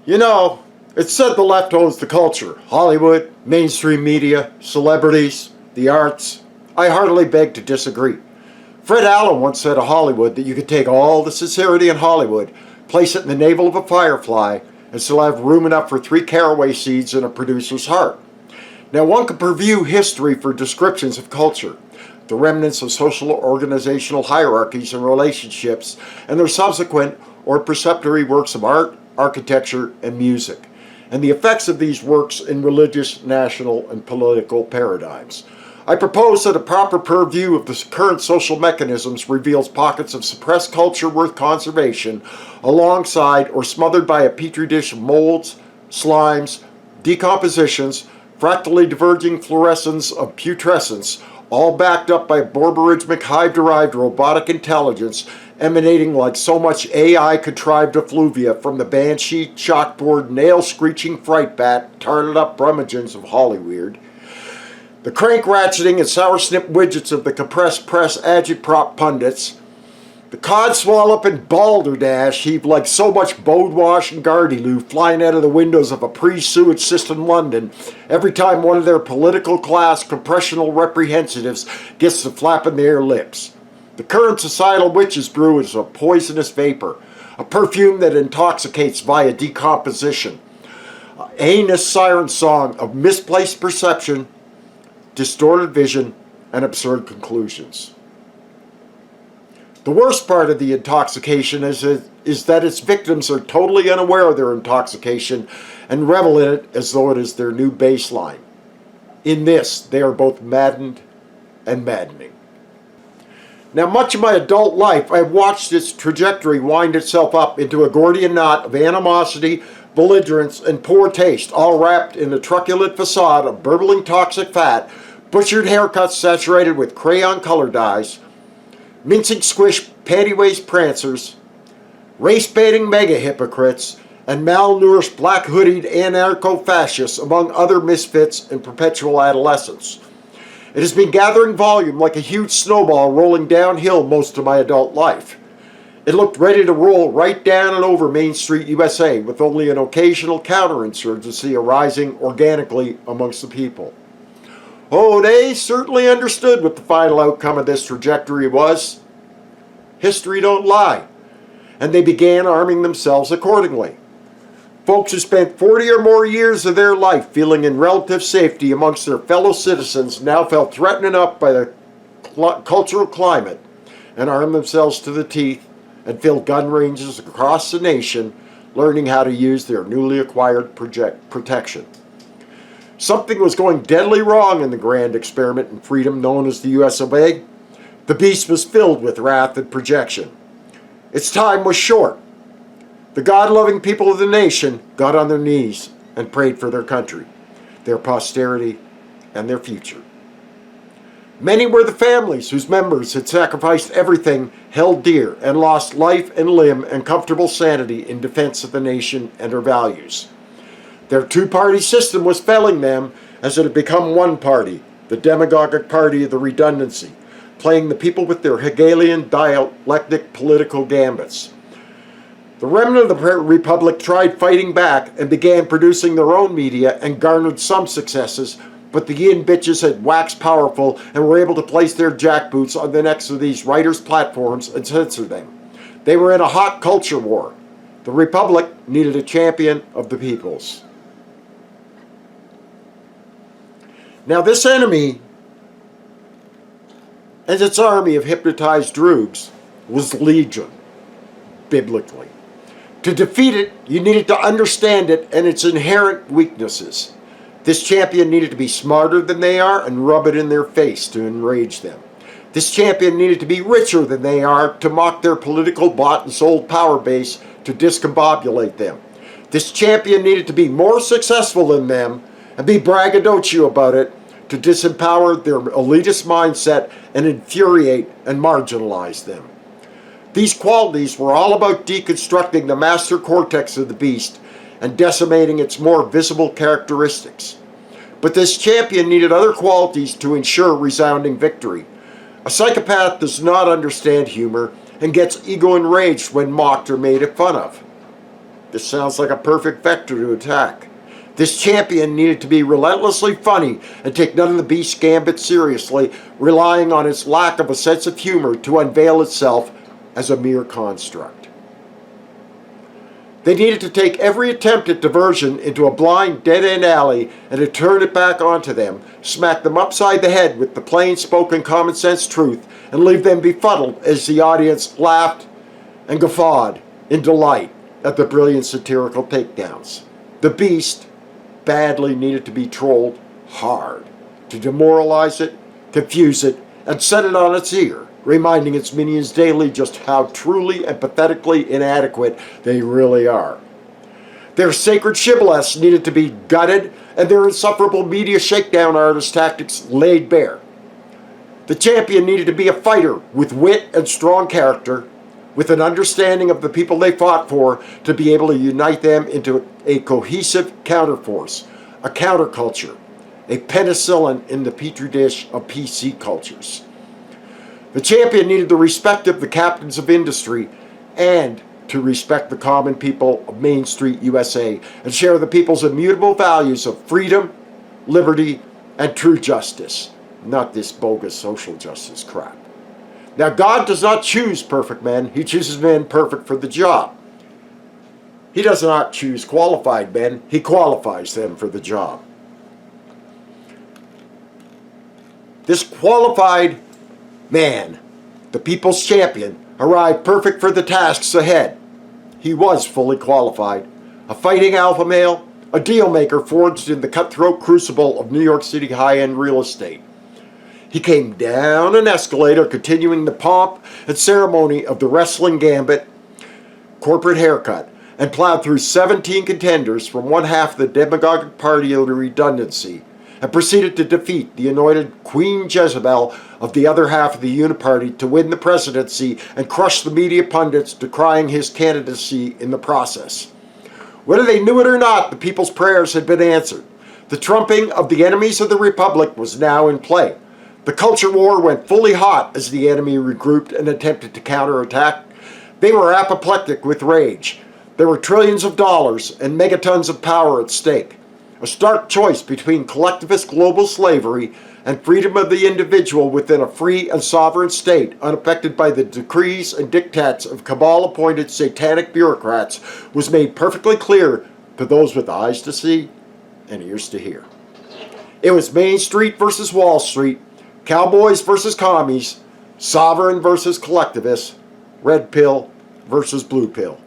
You know, it's said the left owns the culture. Hollywood, mainstream media, celebrities, the arts. I heartily beg to disagree. Fred Allen once said of Hollywood that you could take all the sincerity in Hollywood, place it in the navel of a firefly, and still have room enough for 3 caraway seeds in a producer's heart. Now one could preview history for descriptions of culture, the remnants of social organizational hierarchies and relationships, and their subsequent or preceptory works of art, architecture, and music, and the effects of these works in religious, national, and political paradigms. I propose that a proper purview of the current social mechanisms reveals pockets of suppressed culture worth conservation, alongside or smothered by a petri dish of molds, slimes, decompositions, fractally diverging fluorescence of putrescence, all backed up by borborygmic hive-derived robotic intelligence emanating like so much AI-contrived effluvia from the banshee, chalkboard, nail-screeching fright bat, tarted-up brummagins of Hollyweird. The crank-ratcheting and sour-snip widgets of the compressed press agitprop pundits. The cod-swalloping balderdash heaved like so much bodewash and gardyloo flying out of the windows of a pre-sewage system London every time one of their political class compressional reprehensitives gets to flapping their lips. The current societal witch's brew is a poisonous vapor, a perfume that intoxicates via decomposition, an anus siren song of misplaced perception, distorted vision, and absurd conclusions. The worst part of the intoxication is that its victims are totally unaware of their intoxication and revel in it as though it is their new baseline. In this, they are both maddened and maddening. Now, much of my adult life, I have watched its trajectory wind itself up into a Gordian knot of animosity, belligerence, and poor taste, all wrapped in a truculent facade of burbling toxic fat, butchered haircuts saturated with crayon color dyes, mincing squish panty-waist prancers, race-baiting mega-hypocrites, and malnourished black-hoodied anarcho-fascists, among other misfits in perpetual adolescence. It has been gathering volume like a huge snowball rolling downhill most of my adult life. It looked ready to roll right down and over Main Street, USA, with only an occasional counterinsurgency arising organically amongst the people. Oh, they certainly understood what the final outcome of this trajectory was. History don't lie. And they began arming themselves accordingly. Folks who spent 40 or more years of their life feeling in relative safety amongst their fellow citizens now felt threatened enough by the cultural climate and armed themselves to the teeth and filled gun ranges across the nation, learning how to use their newly acquired protection. Something was going deadly wrong in the grand experiment in freedom known as the US of A. The beast was filled with wrath and projection. Its time was short. The God-loving people of the nation got on their knees and prayed for their country, their posterity, and their future. Many were the families whose members had sacrificed everything held dear and lost life and limb and comfortable sanity in defense of the nation and her values. Their two-party system was failing them as it had become one party, the demagogic party of the redundancy, playing the people with their Hegelian dialectic political gambits. The remnant of the Republic tried fighting back and began producing their own media and garnered some successes, but the yin bitches had waxed powerful and were able to place their jackboots on the necks of these writers' platforms and censor them. They were in a hot culture war. The Republic needed a champion of the peoples. Now this enemy and its army of hypnotized droogs was legion, biblically. To defeat it, you needed to understand it and its inherent weaknesses. This champion needed to be smarter than they are and rub it in their face to enrage them. This champion needed to be richer than they are to mock their political bought and sold power base to discombobulate them. This champion needed to be more successful than them and be braggadocio about it to disempower their elitist mindset and infuriate and marginalize them. These qualities were all about deconstructing the master cortex of the beast and decimating its more visible characteristics. But this champion needed other qualities to ensure resounding victory. A psychopath does not understand humor and gets ego-enraged when mocked or made fun of. This sounds like a perfect vector to attack. This champion needed to be relentlessly funny and take none of the beast's gambit seriously, relying on its lack of a sense of humor to unveil itself as a mere construct. They needed to take every attempt at diversion into a blind, dead-end alley and to turn it back onto them, smack them upside the head with the plain-spoken common-sense truth, and leave them befuddled as the audience laughed and guffawed in delight at the brilliant satirical takedowns. The beast badly needed to be trolled hard to demoralize it, confuse it, and set it on its ear, reminding its minions daily just how truly and pathetically inadequate they really are. Their sacred shibboleths needed to be gutted and their insufferable media shakedown artist tactics laid bare. The champion needed to be a fighter with wit and strong character, with an understanding of the people they fought for to be able to unite them into a cohesive counterforce, a counterculture, a penicillin in the petri dish of PC cultures. The champion needed the respect of the captains of industry and to respect the common people of Main Street, USA, and share the people's immutable values of freedom, liberty, and true justice, not this bogus social justice crap. Now, God does not choose perfect men. He chooses men perfect for the job. He does not choose qualified men. He qualifies them for the job. This qualified man, the people's champion, arrived perfect for the tasks ahead. He was fully qualified. A fighting alpha male, a deal maker forged in the cutthroat crucible of New York City high-end real estate. He came down an escalator continuing the pomp and ceremony of the wrestling gambit, corporate haircut, and plowed through 17 contenders from one half of the demagogic party of redundancy, and proceeded to defeat the anointed Queen Jezebel of the other half of the Uniparty to win the presidency and crush the media pundits decrying his candidacy in the process. Whether they knew it or not, the people's prayers had been answered. The trumping of the enemies of the Republic was now in play. The culture war went fully hot as the enemy regrouped and attempted to counterattack. They were apoplectic with rage. There were trillions of dollars and megatons of power at stake. A stark choice between collectivist global slavery and freedom of the individual within a free and sovereign state unaffected by the decrees and diktats of cabal-appointed satanic bureaucrats was made perfectly clear to those with eyes to see and ears to hear. It was Main Street versus Wall Street, cowboys versus commies, sovereign versus collectivists, red pill versus blue pill.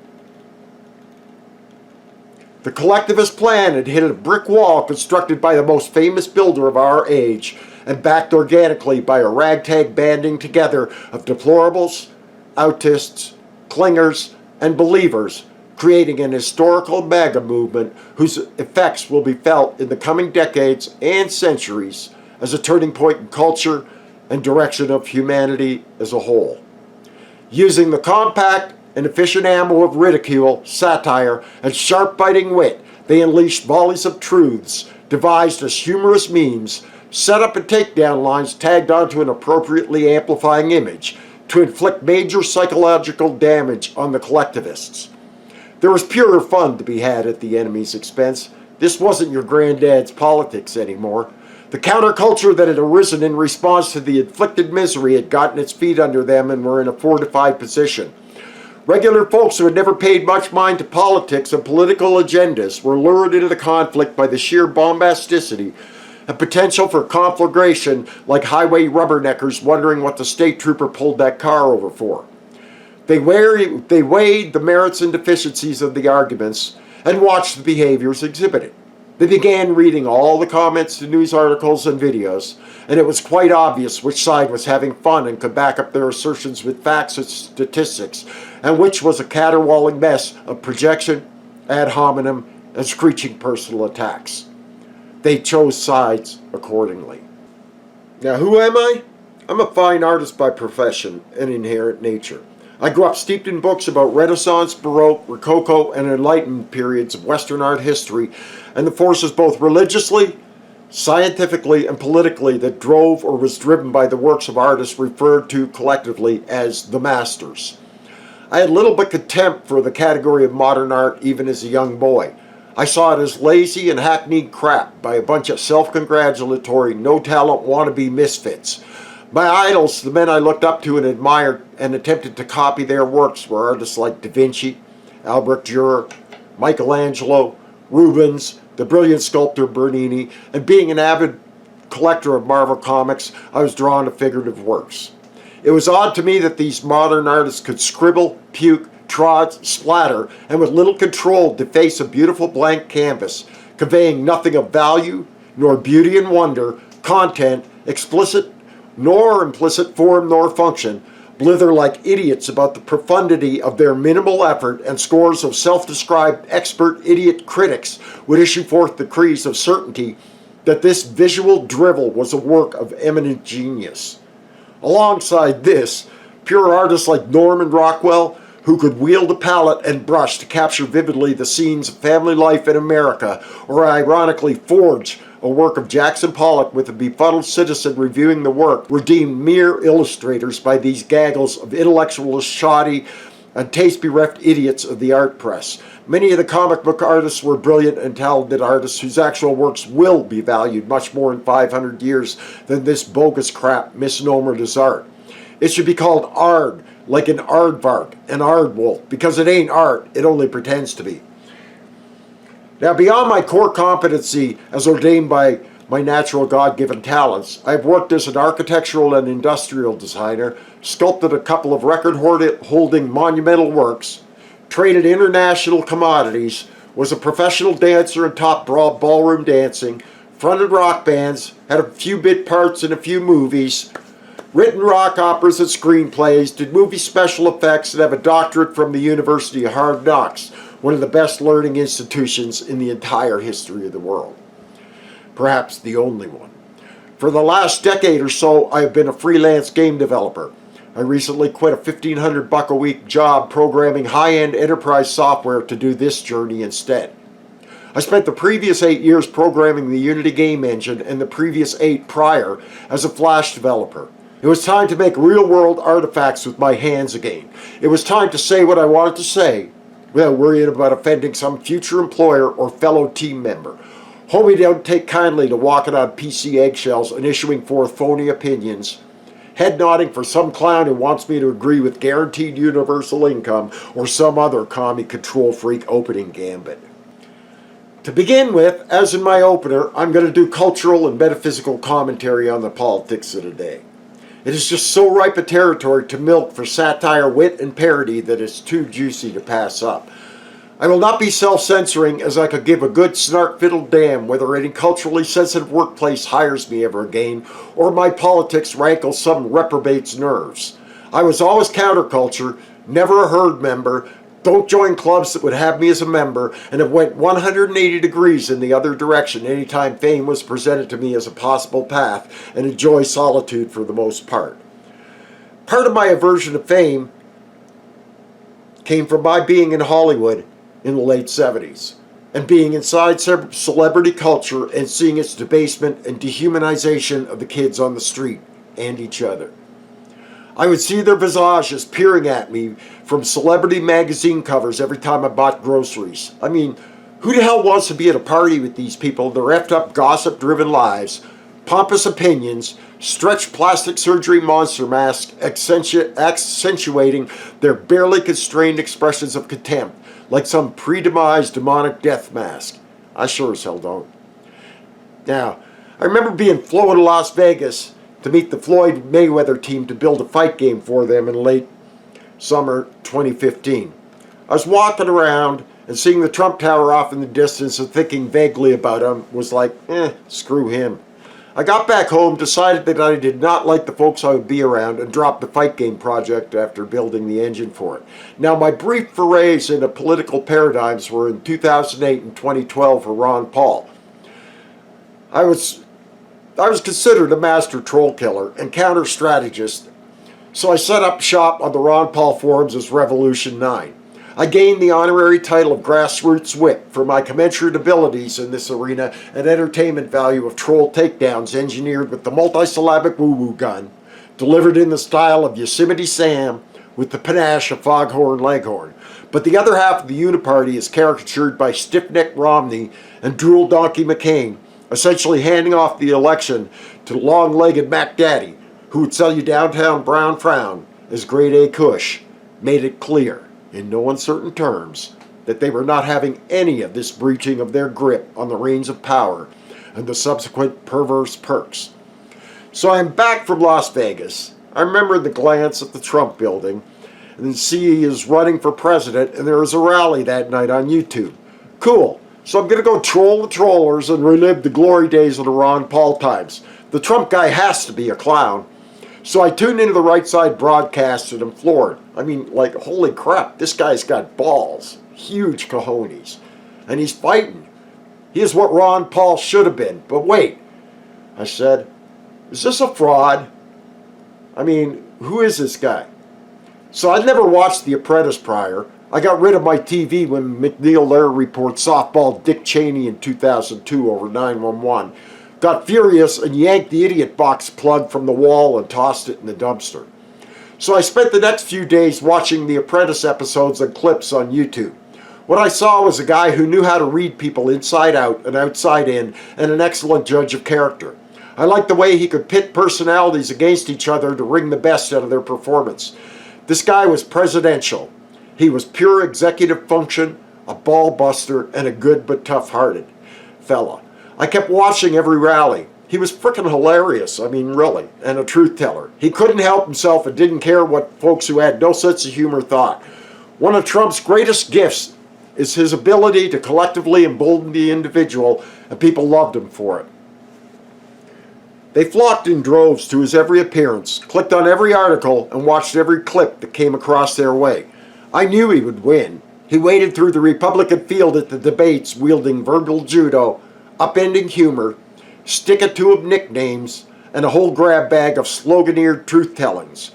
The collectivist plan had hit a brick wall constructed by the most famous builder of our age and backed organically by a ragtag banding together of deplorables, autists, clingers, and believers, creating an historical MAGA movement whose effects will be felt in the coming decades and centuries as a turning point in culture and direction of humanity as a whole. Using the compact and efficient ammo of ridicule, satire, and sharp-biting wit, they unleashed volleys of truths, devised as humorous memes, set up and takedown lines tagged onto an appropriately amplifying image to inflict major psychological damage on the collectivists. There was purer fun to be had at the enemy's expense. This wasn't your granddad's politics anymore. The counterculture that had arisen in response to the inflicted misery had gotten its feet under them and were in a fortified position. Regular folks who had never paid much mind to politics and political agendas were lured into the conflict by the sheer bombasticity and potential for conflagration, like highway rubberneckers wondering what the state trooper pulled that car over for. They weighed the merits and deficiencies of the arguments and watched the behaviors exhibited. They began reading all the comments to news articles and videos, and it was quite obvious which side was having fun and could back up their assertions with facts and statistics, and which was a caterwauling mess of projection, ad hominem, and screeching personal attacks. They chose sides accordingly. Now, who am I? I'm a fine artist by profession and inherent nature. I grew up steeped in books about Renaissance, Baroque, Rococo, and Enlightenment periods of Western art history, and the forces both religiously, scientifically, and politically that drove or was driven by the works of artists referred to collectively as the masters. I had little but contempt for the category of modern art even as a young boy. I saw it as lazy and hackneyed crap by a bunch of self-congratulatory, no-talent wannabe misfits. My idols, the men I looked up to and admired and attempted to copy their works, were artists like Da Vinci, Albrecht Dürer, Michelangelo, Rubens, the brilliant sculptor Bernini, and being an avid collector of Marvel comics, I was drawn to figurative works. It was odd to me that these modern artists could scribble, puke, trot, splatter, and with little control deface a beautiful blank canvas, conveying nothing of value, nor beauty and wonder, content, explicit nor implicit form nor function, blither like idiots about the profundity of their minimal effort, and scores of self-described expert idiot critics would issue forth decrees of certainty that this visual drivel was a work of eminent genius. Alongside this, pure artists like Norman Rockwell, who could wield a palette and brush to capture vividly the scenes of family life in America, or ironically forge a work of Jackson Pollock with a befuddled citizen reviewing the work, were deemed mere illustrators by these gaggles of intellectualist, shoddy, and taste-bereft idiots of the art press. Many of the comic book artists were brilliant and talented artists whose actual works will be valued much more in 500 years than this bogus crap misnomered as art. It should be called ard, like an aardvark, an aardwolf, because it ain't art, it only pretends to be. Now, beyond my core competency as ordained by my natural God-given talents, I've worked as an architectural and industrial designer, sculpted a couple of record-holding monumental works, traded international commodities, was a professional dancer and taught ballroom dancing, fronted rock bands, had a few bit parts in a few movies, written rock operas and screenplays, did movie special effects, and have a doctorate from the University of Hard Knocks, one of the best learning institutions in the entire history of the world. Perhaps the only one. For the last decade or so, I have been a freelance game developer. I recently quit a $1,500 a week job programming high-end enterprise software to do this journey instead. I spent the previous 8 years programming the Unity game engine and the previous 8 prior as a Flash developer. It was time to make real-world artifacts with my hands again. It was time to say what I wanted to say without worrying about offending some future employer or fellow team member. Homie don't take kindly to walking on PC eggshells and issuing forth phony opinions, head nodding for some clown who wants me to agree with guaranteed universal income or some other commie control freak opening gambit. To begin with, as in my opener, I'm going to do cultural and metaphysical commentary on the politics of the day. It is just so ripe a territory to milk for satire, wit, and parody that it's too juicy to pass up. I will not be self-censoring, as I could give a good snark-fiddled damn whether any culturally sensitive workplace hires me ever again, or my politics rankle some reprobate's nerves. I was always counterculture, never a herd member, don't join clubs that would have me as a member, and have went 180 degrees in the other direction anytime fame was presented to me as a possible path, and enjoy solitude for the most part. Part of my aversion to fame came from my being in Hollywood in the late 70s, and being inside celebrity culture and seeing its debasement and dehumanization of the kids on the street and each other. I would see their visages peering at me from celebrity magazine covers every time I bought groceries. I mean, who the hell wants to be at a party with these people, their effed up gossip-driven lives, pompous opinions, stretched plastic surgery monster masks accentuating their barely constrained expressions of contempt, like some pre-demised demonic death mask? I sure as hell don't. Now, I remember being flown to Las Vegas to meet the Floyd Mayweather team to build a fight game for them in late summer 2015. I was walking around and seeing the Trump Tower off in the distance and thinking vaguely about him was like, screw him. I got back home, decided that I did not like the folks I would be around, and dropped the fight game project after building the engine for it. Now, my brief forays into political paradigms were in 2008 and 2012 for Ron Paul. I was considered a master troll killer and counter-strategist, so I set up shop on the Ron Paul forums as Revolution 9. I gained the honorary title of Grassroots Whip for my commensurate abilities in this arena and entertainment value of troll takedowns engineered with the multisyllabic woo-woo gun, delivered in the style of Yosemite Sam, with the panache of Foghorn Leghorn. But the other half of the Uniparty is caricatured by stiff-necked Romney and drool donkey McCain, essentially handing off the election to long-legged Mac Daddy, who would sell you downtown brown frown as grade A Kush made it clear, in no uncertain terms, that they were not having any of this breaching of their grip on the reins of power and the subsequent perverse perks. So I'm back from Las Vegas. I remember the glance at the Trump building and then see he is running for president, and there was a rally that night on YouTube. Cool. So I'm going to go troll the trollers and relive the glory days of the Ron Paul times. The Trump guy has to be a clown. So I tuned into the Right Side broadcast and I'm floored. I mean, like, holy crap, this guy's got balls. Huge cojones. And he's fighting. He is what Ron Paul should have been. But wait, I said, is this a fraud? I mean, who is this guy? So I'd never watched The Apprentice prior. I got rid of my TV when McNeil Lehrer reported softball Dick Cheney in 2002 over 911. Got furious and yanked the idiot box plug from the wall and tossed it in the dumpster. So I spent the next few days watching The Apprentice episodes and clips on YouTube. What I saw was a guy who knew how to read people inside out and outside in, and an excellent judge of character. I liked the way he could pit personalities against each other to wring the best out of their performance. This guy was presidential. He was pure executive function, a ball buster, and a good but tough-hearted fella. I kept watching every rally. He was frickin' hilarious, I mean really, and a truth teller. He couldn't help himself and didn't care what folks who had no sense of humor thought. One of Trump's greatest gifts is his ability to collectively embolden the individual, and people loved him for it. They flocked in droves to his every appearance, clicked on every article, and watched every clip that came across their way. I knew he would win. He waded through the Republican field at the debates wielding verbal judo, upending humor, stick-it-to-him nicknames, and a whole grab bag of sloganeered truth-tellings.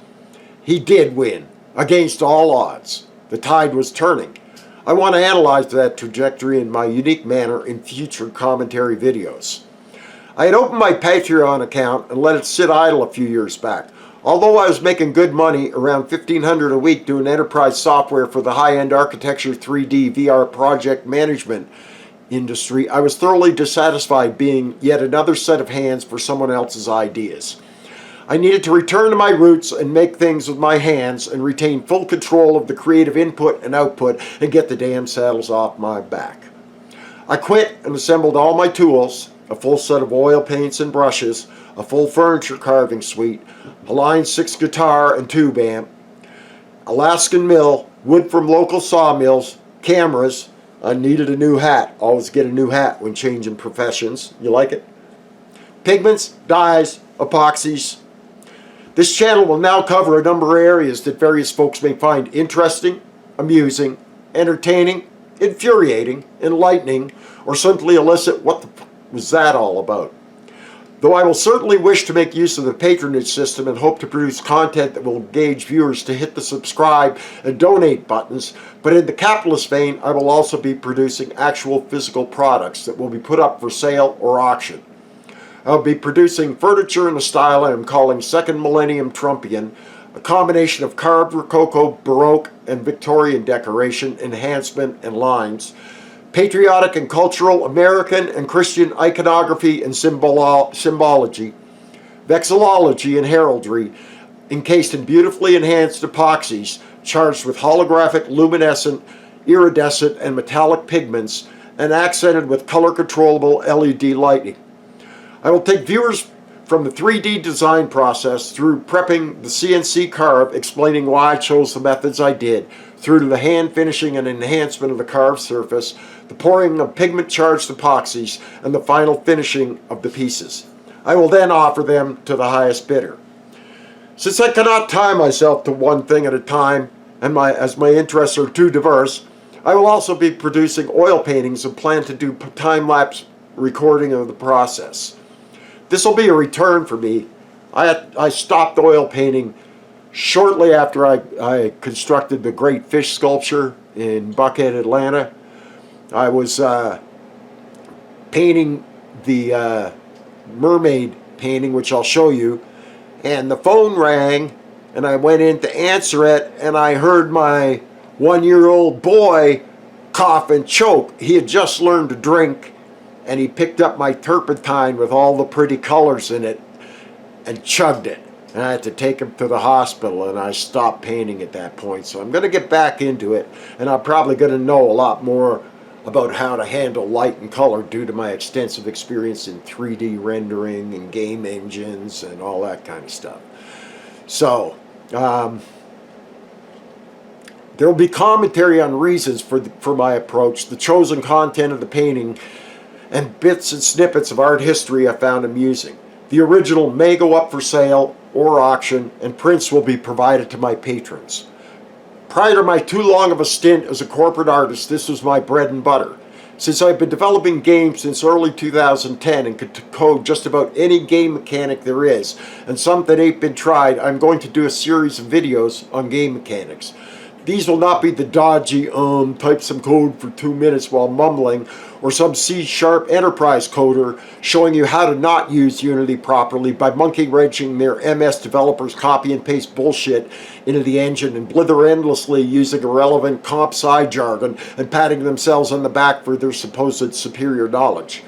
He did win, against all odds. The tide was turning. I want to analyze that trajectory in my unique manner in future commentary videos. I had opened my Patreon account and let it sit idle a few years back. Although I was making good money, around $1,500 a week, doing enterprise software for the high-end architecture 3D VR project management industry, I was thoroughly dissatisfied being yet another set of hands for someone else's ideas. I needed to return to my roots and make things with my hands and retain full control of the creative input and output and get the damn saddles off my back. I quit and assembled all my tools, a full set of oil paints and brushes, a full furniture carving suite, a Line 6 guitar and tube amp, Alaskan mill, wood from local sawmills, cameras. I needed a new hat. Always get a new hat when changing professions. You like it? Pigments, dyes, epoxies. This channel will now cover a number of areas that various folks may find interesting, amusing, entertaining, infuriating, enlightening, or simply elicit what the f*** was that all about. Though I will certainly wish to make use of the patronage system and hope to produce content that will engage viewers to hit the subscribe and donate buttons, but in the capitalist vein, I will also be producing actual physical products that will be put up for sale or auction. I'll be producing furniture in a style I am calling Second Millennium Trumpian, a combination of carved Rococo, Baroque, and Victorian decoration, enhancement, and lines, patriotic and cultural American and Christian iconography and symbology, vexillology and heraldry, encased in beautifully enhanced epoxies, charged with holographic, luminescent, iridescent, and metallic pigments, and accented with color-controllable LED lighting. I will take viewers from the 3D design process through prepping the CNC carve, explaining why I chose the methods I did, through to the hand finishing and enhancement of the carved surface, the pouring of pigment-charged epoxies, and the final finishing of the pieces. I will then offer them to the highest bidder. Since I cannot tie myself to one thing at a time, and as my interests are too diverse, I will also be producing oil paintings and plan to do time-lapse recording of the process. This will be a return for me. I stopped oil painting shortly after I constructed the Great Fish sculpture in Buckhead, Atlanta. I was painting the mermaid painting, which I'll show you, and the phone rang, and I went in to answer it, and I heard my 1-year-old boy cough and choke. He had just learned to drink, and he picked up my turpentine with all the pretty colors in it and chugged it. And I had to take him to the hospital, and I stopped painting at that point. So I'm going to get back into it, and I'm probably going to know a lot more about how to handle light and color due to my extensive experience in 3D rendering and game engines and all that kind of stuff. So, there will be commentary on reasons for my approach, the chosen content of the painting, and bits and snippets of art history I found amusing. The original may go up for sale or auction, and prints will be provided to my patrons. Prior to my too long of a stint as a corporate artist, this was my bread and butter. Since I've been developing games since early 2010 and could code just about any game mechanic there is, and some that ain't been tried, I'm going to do a series of videos on game mechanics. These will not be the dodgy, type some code for 2 minutes while mumbling, or some C# enterprise coder showing you how to not use Unity properly by monkey wrenching their MS developers copy and paste bullshit into the engine and blither endlessly using irrelevant comp sci jargon and patting themselves on the back for their supposed superior knowledge.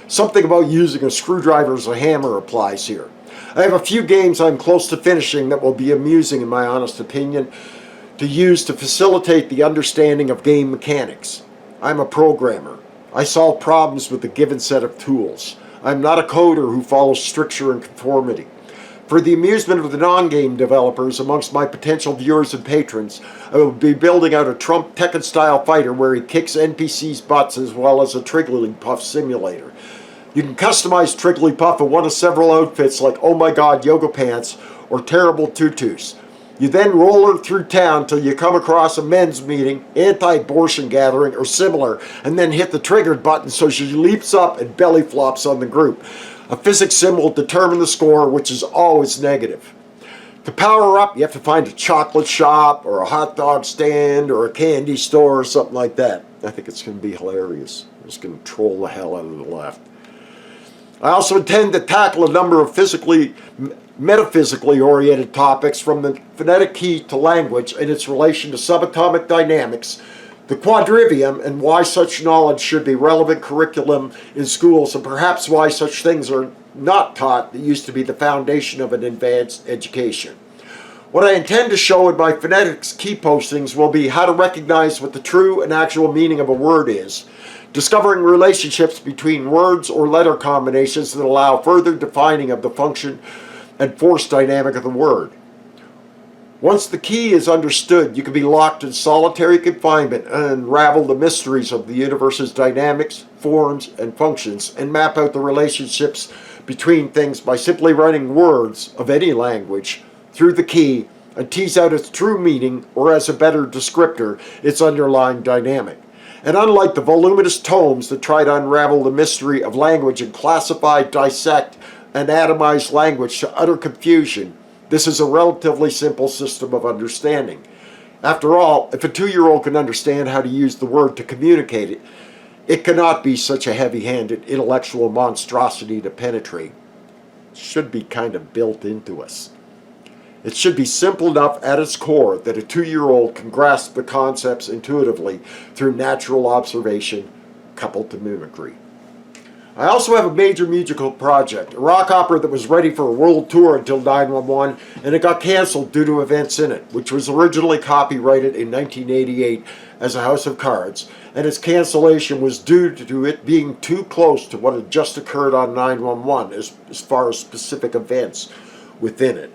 Something about using a screwdriver as a hammer applies here. I have a few games I'm close to finishing that will be amusing in my honest opinion, to use to facilitate the understanding of game mechanics. I'm a programmer. I solve problems with a given set of tools. I'm not a coder who follows stricture and conformity. For the amusement of the non-game developers amongst my potential viewers and patrons, I will be building out a Trump Tekken-style fighter where he kicks NPCs' butts as well as a Trigglypuff simulator. You can customize Trigglypuff in one of several outfits like Oh My God Yoga Pants or Terrible Tutus. You then roll her through town till you come across a men's meeting, anti-abortion gathering, or similar, and then hit the triggered button so she leaps up and belly flops on the group. A physics sim will determine the score, which is always negative. To power up, you have to find a chocolate shop, or a hot dog stand, or a candy store, or something like that. I think it's going to be hilarious. It's going to troll the hell out of the left. I also intend to tackle a number of metaphysically oriented topics, from the phonetic key to language and its relation to subatomic dynamics, the quadrivium and why such knowledge should be relevant curriculum in schools, and perhaps why such things are not taught that used to be the foundation of an advanced education. What I intend to show in my phonetics key postings will be how to recognize what the true and actual meaning of a word is, discovering relationships between words or letter combinations that allow further defining of the function and force dynamic of the word. Once the key is understood, you can be locked in solitary confinement and unravel the mysteries of the universe's dynamics, forms, and functions, and map out the relationships between things by simply running words of any language through the key and tease out its true meaning, or as a better descriptor, its underlying dynamic. And unlike the voluminous tomes that try to unravel the mystery of language and classify, dissect, and atomize language to utter confusion, this is a relatively simple system of understanding. After all, if a 2-year-old can understand how to use the word to communicate it, it cannot be such a heavy-handed intellectual monstrosity to penetrate. It should be kind of built into us. It should be simple enough at its core that a 2-year-old can grasp the concepts intuitively through natural observation coupled to mimicry. I also have a major musical project, a rock opera that was ready for a world tour until 9/11, and it got canceled due to events in it, which was originally copyrighted in 1988 as A House of Cards, and its cancellation was due to it being too close to what had just occurred on 9/11 as far as specific events within it.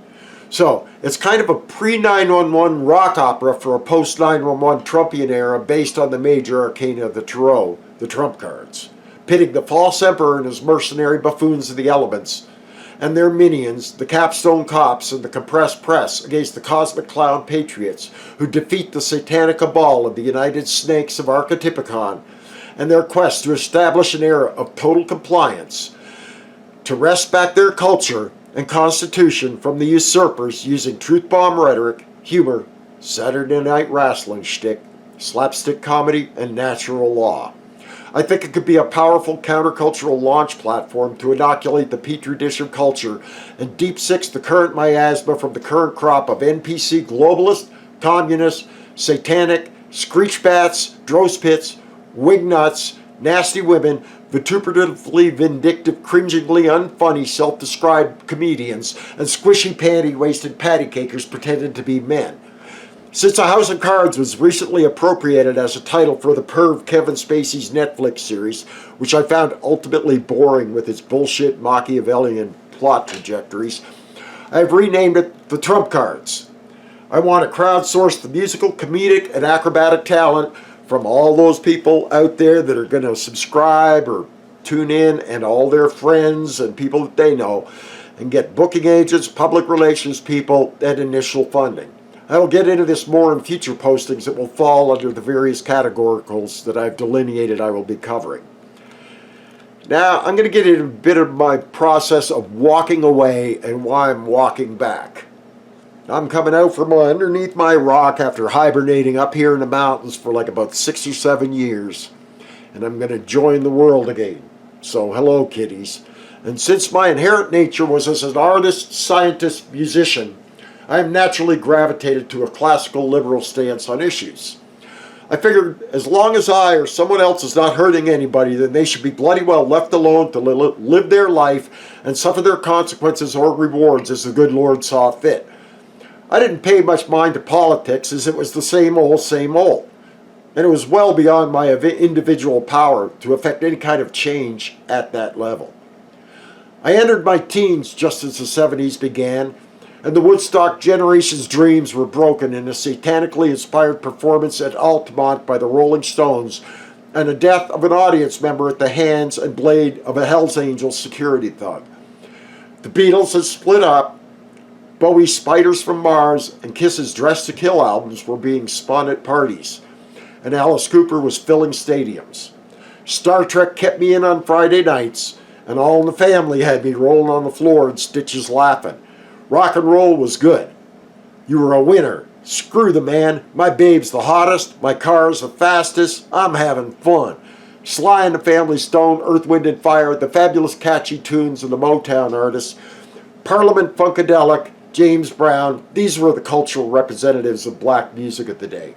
So, it's kind of a pre-911 rock opera for a post-911 Trumpian era based on the major arcana of the tarot, the trump cards, pitting the false emperor and his mercenary buffoons of the elements and their minions, the capstone cops and the compressed press, against the cosmic clown patriots who defeat the satanic cabal of the United Snakes of Archetypicon and their quest to establish an era of total compliance, to wrest back their culture and constitution from the usurpers using truth bomb rhetoric, humor, Saturday night wrestling shtick, slapstick comedy, and natural law. I think it could be a powerful countercultural launch platform to inoculate the petri dish of culture and deep six the current miasma from the current crop of NPC globalist, communist, satanic, screechbats, drozepits, wingnuts, nasty women, vituperatively vindictive, cringingly unfunny, self-described comedians, and squishy panty-waisted patty cakers pretending to be men. Since A House of Cards was recently appropriated as a title for the perv Kevin Spacey's Netflix series, which I found ultimately boring with its bullshit Machiavellian plot trajectories, I've renamed it The Trump Cards. I want to crowdsource the musical, comedic, and acrobatic talent from all those people out there that are going to subscribe or tune in, and all their friends and people that they know, and get booking agents, public relations people, and initial funding. I will get into this more in future postings that will fall under the various categoricals that I've delineated I will be covering. Now, I'm going to get into a bit of my process of walking away and why I'm walking back. I'm coming out from underneath my rock after hibernating up here in the mountains for like about 6 or 7 years, and I'm going to join the world again. So, hello, kiddies. And since my inherent nature was as an artist, scientist, musician, I am naturally gravitated to a classical liberal stance on issues. I figured as long as I or someone else is not hurting anybody, then they should be bloody well left alone to live their life and suffer their consequences or rewards as the good Lord saw fit. I didn't pay much mind to politics, as it was the same old, and it was well beyond my individual power to effect any kind of change at that level. I entered my teens just as the 70s began, and the Woodstock generation's dreams were broken in a satanically inspired performance at Altamont by the Rolling Stones, and the death of an audience member at the hands and blade of a Hells Angels security thug. The Beatles had split up, Bowie's Spiders from Mars and Kiss's Dress to Kill albums were being spun at parties, and Alice Cooper was filling stadiums. Star Trek kept me in on Friday nights, and All in the Family had me rolling on the floor in stitches laughing. Rock and roll was good. You were a winner. Screw the man. My babe's the hottest. My car's the fastest. I'm having fun. Sly and the Family Stone, Earth, Wind and Fire, the fabulous catchy tunes of the Motown artists, Parliament Funkadelic, James Brown, these were the cultural representatives of black music of the day.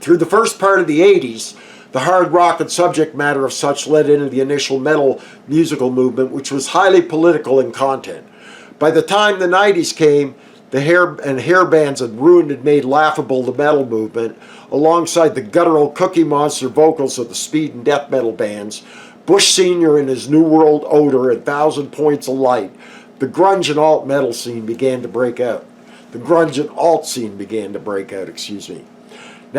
Through the first part of the 80s, the hard rock and subject matter of such led into the initial metal musical movement, which was highly political in content. By the time the 90s came, the hair bands had ruined and made laughable the metal movement, alongside the guttural Cookie Monster vocals of the speed and death metal bands, Bush Sr. and his New World odor and 1,000 Points of Light. The grunge and alt metal scene began to break out. Now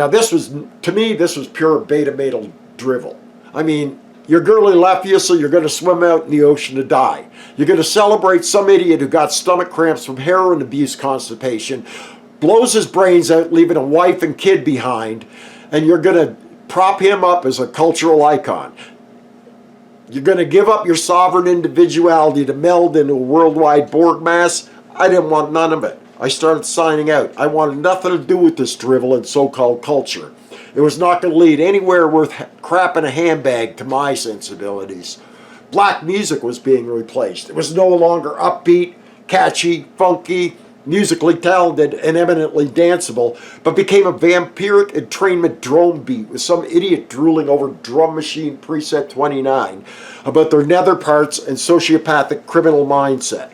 to me, this was pure beta metal drivel. I mean, your girlie left you, so you're going to swim out in the ocean to die. You're going to celebrate some idiot who got stomach cramps from heroin abuse constipation, blows his brains out, leaving a wife and kid behind, and you're going to prop him up as a cultural icon. You're going to give up your sovereign individuality to meld into a worldwide Borg mass? I didn't want none of it. I started signing out. I wanted nothing to do with this drivel and so-called culture. It was not going to lead anywhere worth crap in a handbag to my sensibilities. Black music was being replaced. It was no longer upbeat, catchy, funky, musically talented, and eminently danceable, but became a vampiric entrainment drone beat with some idiot drooling over Drum Machine Preset 29 about their nether parts and sociopathic criminal mindset.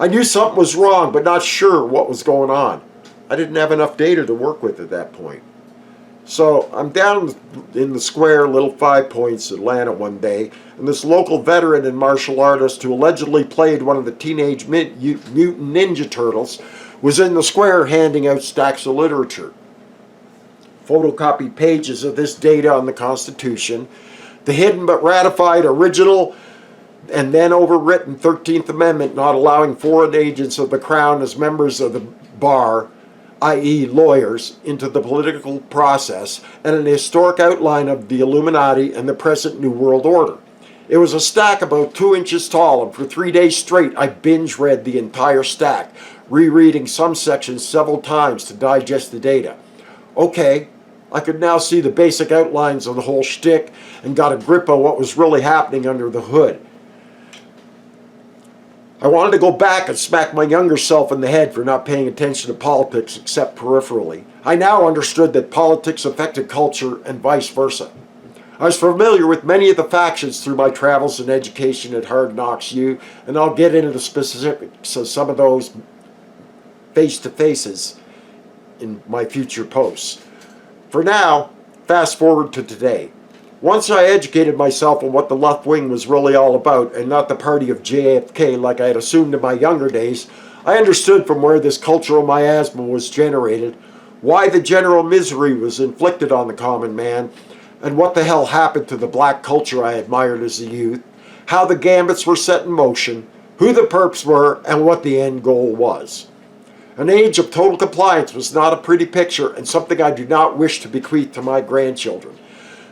I knew something was wrong, but not sure what was going on. I didn't have enough data to work with at that point. So I'm down in the square, Little 5 Points, Atlanta one day, and this local veteran and martial artist who allegedly played one of the Teenage Mutant Ninja Turtles was in the square handing out stacks of literature. Photocopied pages of this data on the Constitution, the hidden but ratified original and then overwritten 13th Amendment not allowing foreign agents of the Crown as members of the bar, i.e. lawyers, into the political process, and an historic outline of the Illuminati and the present New World Order. It was a stack about 2 inches tall, and for 3 days straight I binge-read the entire stack, rereading some sections several times to digest the data. Okay, I could now see the basic outlines of the whole shtick and got a grip on what was really happening under the hood. I wanted to go back and smack my younger self in the head for not paying attention to politics except peripherally. I now understood that politics affected culture and vice versa. I was familiar with many of the factions through my travels and education at Hard Knocks U, and I'll get into the specifics of some of those face-to-faces in my future posts. For now, fast forward to today. Once I educated myself on what the left wing was really all about and not the party of JFK like I had assumed in my younger days, I understood from where this cultural miasma was generated, why the general misery was inflicted on the common man, and what the hell happened to the black culture I admired as a youth, how the gambits were set in motion, who the perps were, and what the end goal was. An age of total compliance was not a pretty picture and something I do not wish to bequeath to my grandchildren.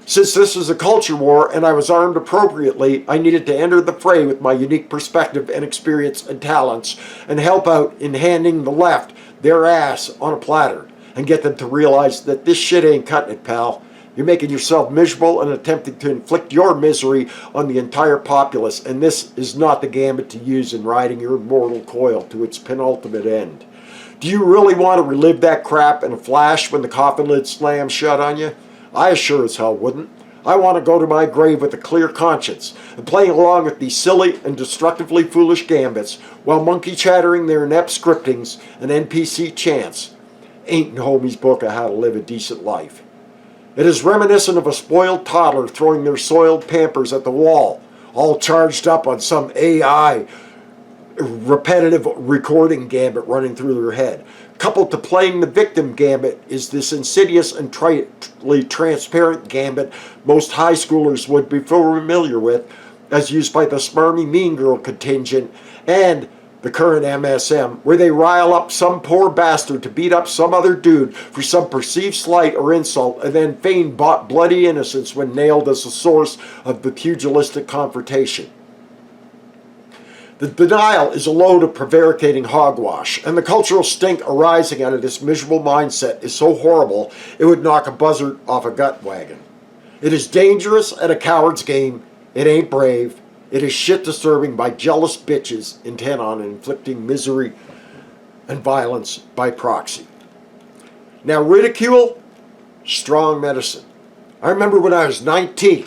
Since this was a culture war and I was armed appropriately, I needed to enter the fray with my unique perspective and experience and talents and help out in handing the left their ass on a platter and get them to realize that this shit ain't cutting it, pal. You're making yourself miserable and attempting to inflict your misery on the entire populace, and this is not the gambit to use in riding your mortal coil to its penultimate end. Do you really want to relive that crap in a flash when the coffin lid slams shut on you? I sure as hell wouldn't. I want to go to my grave with a clear conscience and playing along with these silly and destructively foolish gambits while monkey chattering their inept scriptings and NPC chants. Ain't no homie's book of how to live a decent life. It is reminiscent of a spoiled toddler throwing their soiled pampers at the wall, all charged up on some AI repetitive recording gambit running through their head. Coupled to playing the victim gambit is this insidious and tritely transparent gambit most high schoolers would be familiar with, as used by the smarmy mean girl contingent and the current MSM, where they rile up some poor bastard to beat up some other dude for some perceived slight or insult and then feign bloody innocence when nailed as the source of the pugilistic confrontation. The denial is a load of prevaricating hogwash, and the cultural stink arising out of this miserable mindset is so horrible it would knock a buzzard off a gut wagon. It is dangerous and a coward's game. It ain't brave. It is shit disturbing by jealous bitches intent on inflicting misery and violence by proxy. Now, ridicule, strong medicine. I remember when I was 19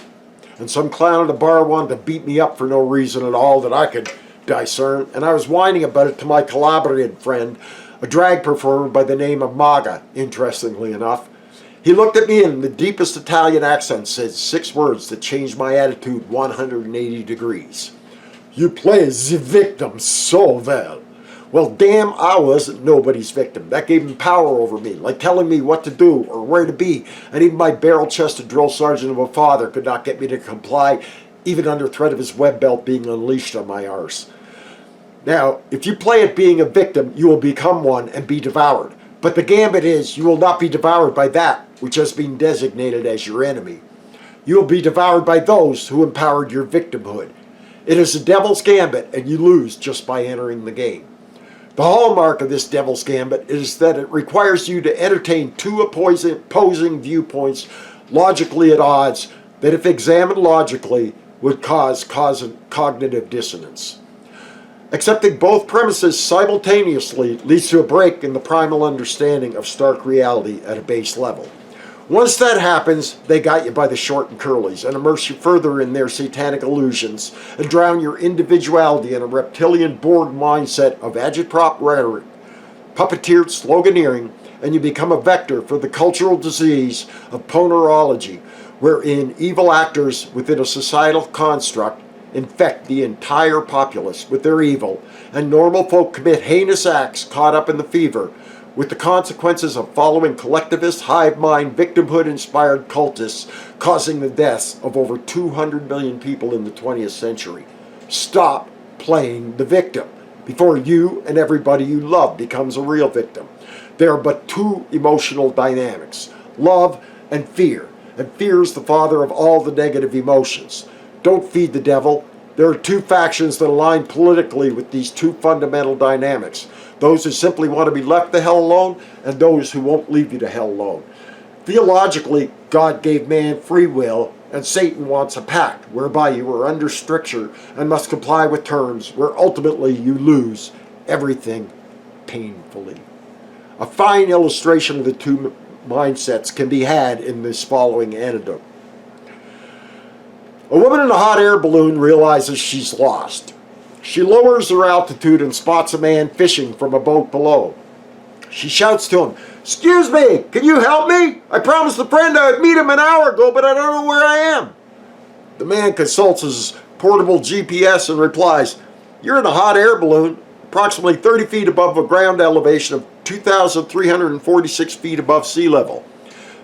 and some clown at a bar wanted to beat me up for no reason at all that I could discern, and I was whining about it to my collaborating friend, a drag performer by the name of Maga, interestingly enough. He looked at me in the deepest Italian accent and said 6 words that changed my attitude 180 degrees. You play the victim so well. Well, damn, I wasn't nobody's victim. That gave him power over me, like telling me what to do or where to be, and even my barrel-chested drill sergeant of a father could not get me to comply, even under threat of his web belt being unleashed on my arse. Now, if you play at being a victim, you will become one and be devoured. But the gambit is, you will not be devoured by that which has been designated as your enemy. You will be devoured by those who empowered your victimhood. It is a devil's gambit, and you lose just by entering the game. The hallmark of this devil's gambit is that it requires you to entertain 2 opposing viewpoints logically at odds that, if examined logically, would cause cognitive dissonance. Accepting both premises simultaneously leads to a break in the primal understanding of stark reality at a base level. Once that happens, they got you by the short and curlies and immerse you further in their satanic illusions and drown your individuality in a reptilian Borg mindset of agitprop rhetoric, puppeteered sloganeering, and you become a vector for the cultural disease of ponerology, wherein evil actors within a societal construct infect the entire populace with their evil, and normal folk commit heinous acts caught up in the fever, with the consequences of following collectivist, hive-mind, victimhood-inspired cultists causing the deaths of over 200 million people in the 20th century. Stop playing the victim before you and everybody you love becomes a real victim. There are but 2 emotional dynamics, love and fear is the father of all the negative emotions. Don't feed the devil. There are 2 factions that align politically with these 2 fundamental dynamics. Those who simply want to be left the hell alone, and those who won't leave you the hell alone. Theologically, God gave man free will, and Satan wants a pact whereby you are under stricture and must comply with terms where ultimately you lose everything painfully. A fine illustration of the two mindsets can be had in this following anecdote. A woman in a hot air balloon realizes she's lost. She lowers her altitude and spots a man fishing from a boat below. She shouts to him, "Excuse me, can you help me? I promised a friend I would meet him an hour ago, but I don't know where I am." The man consults his portable GPS and replies, "You're in a hot air balloon, approximately 30 feet above a ground elevation of 2,346 feet above sea level.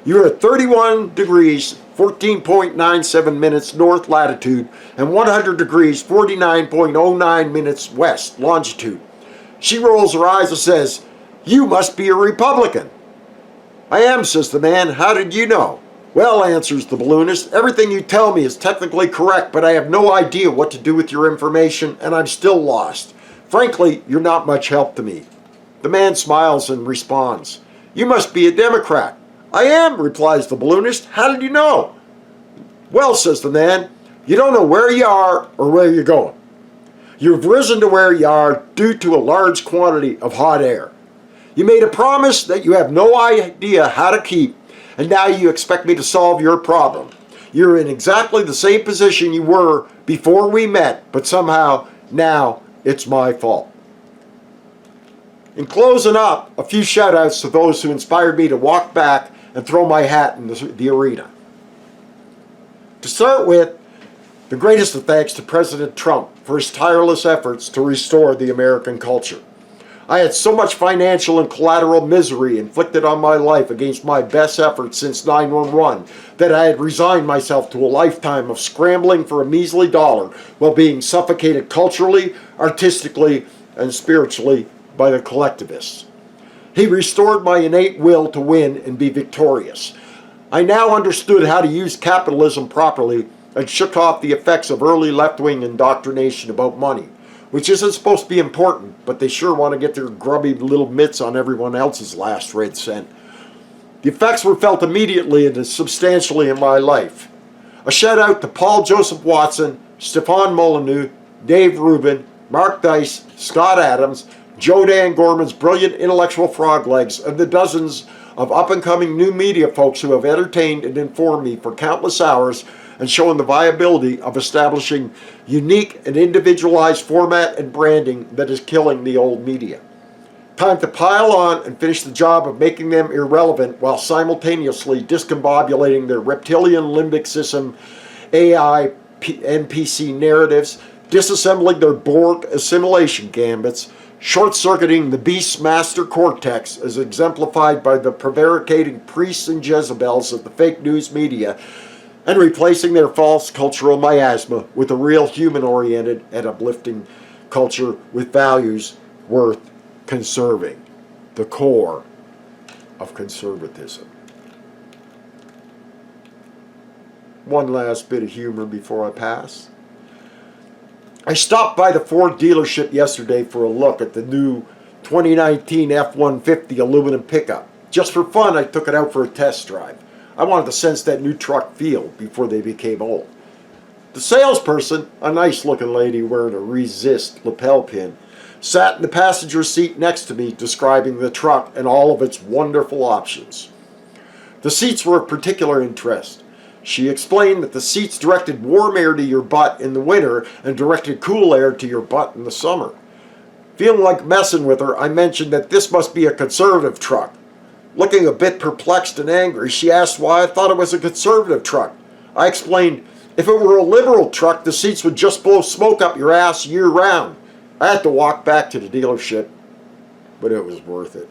You're at 31 degrees, 14.97 minutes north latitude, and 100 degrees, 49.09 minutes west longitude." She rolls her eyes and says, "You must be a Republican." "I am," says the man. "How did you know?" "Well," answers the balloonist, "everything you tell me is technically correct, but I have no idea what to do with your information, and I'm still lost. Frankly, you're not much help to me." The man smiles and responds, "You must be a Democrat." "I am," replies the balloonist. "How did you know?" "Well," says the man, "you don't know where you are or where you're going. You've risen to where you are due to a large quantity of hot air. You made a promise that you have no idea how to keep, and now you expect me to solve your problem. You're in exactly the same position you were before we met, but somehow now it's my fault." In closing up, a few shout outs to those who inspired me to walk back and throw my hat in the arena. To start with, the greatest of thanks to President Trump for his tireless efforts to restore the American culture. I had so much financial and collateral misery inflicted on my life against my best efforts since 9/11 that I had resigned myself to a lifetime of scrambling for a measly dollar while being suffocated culturally, artistically, and spiritually by the collectivists. He restored my innate will to win and be victorious. I now understood how to use capitalism properly and shook off the effects of early left-wing indoctrination about money, which isn't supposed to be important, but they sure want to get their grubby little mitts on everyone else's last red cent. The effects were felt immediately and substantially in my life. A shout out to Paul Joseph Watson, Stefan Molyneux, Dave Rubin, Mark Dice, Scott Adams, Joe Dan Gorman's brilliant intellectual frog legs, and the dozens of up-and-coming new media folks who have entertained and informed me for countless hours and shown the viability of establishing unique and individualized format and branding that is killing the old media. Time to pile on and finish the job of making them irrelevant while simultaneously discombobulating their reptilian limbic system AI NPC narratives, disassembling their Borg assimilation gambits, short-circuiting the beast's master cortex as exemplified by the prevaricating priests and Jezebels of the fake news media, and replacing their false cultural miasma with a real human-oriented and uplifting culture with values worth conserving, the core of conservatism. One last bit of humor before I pass. I stopped by the Ford dealership yesterday for a look at the new 2019 F-150 aluminum pickup. Just for fun, I took it out for a test drive. I wanted to sense that new truck feel before they became old. The salesperson, a nice-looking lady wearing a Resist lapel pin, sat in the passenger seat next to me describing the truck and all of its wonderful options. The seats were of particular interest. She explained that the seats directed warm air to your butt in the winter and directed cool air to your butt in the summer. Feeling like messing with her, I mentioned that this must be a conservative truck. Looking a bit perplexed and angry, she asked why I thought it was a conservative truck. I explained, if it were a liberal truck, the seats would just blow smoke up your ass year-round. I had to walk back to the dealership, but it was worth it.